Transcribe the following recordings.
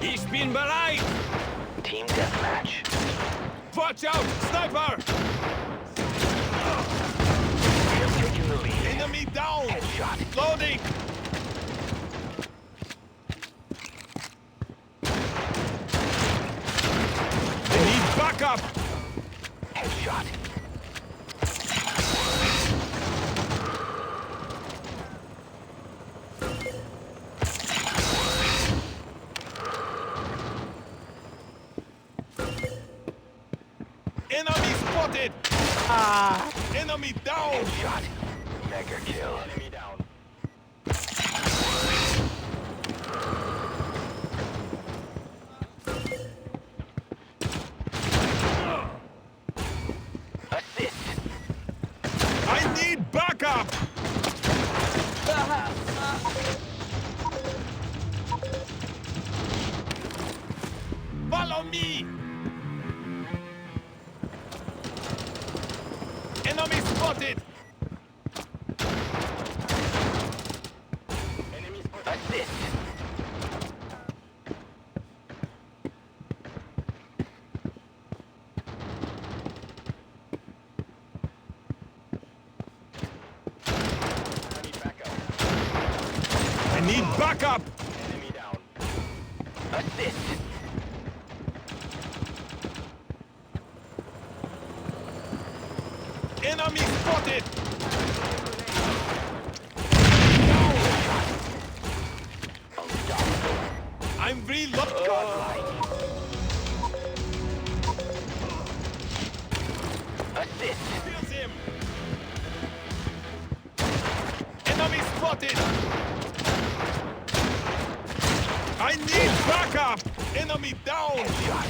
Ich bin bereit! Team deathmatch. Watch out! Sniper! We have taken the lead. Enemy down! Headshot. Loading! I need backup! Headshot. Enemy spotted! Enemy down! Headshot. Mega kill. Enemy down. Assist. I need backup! Follow me! Enemy spotted! Assist. I need backup! Enemy down. Assist. Enemy spotted! Unstoppable. I'm reloading! Assist. Kills him! Enemy spotted! I need backup! Enemy down! Shot.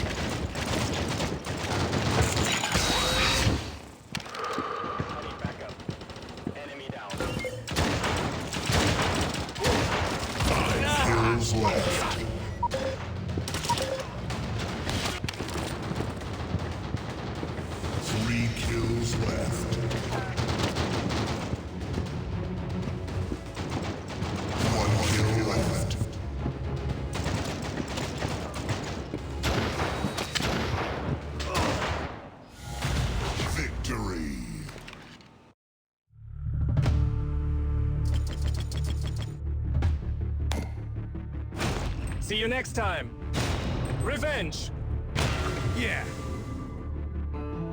Backup. Enemy down. Kills left. Three kills left. One kill left. Victory. See you next time! Revenge! Yeah!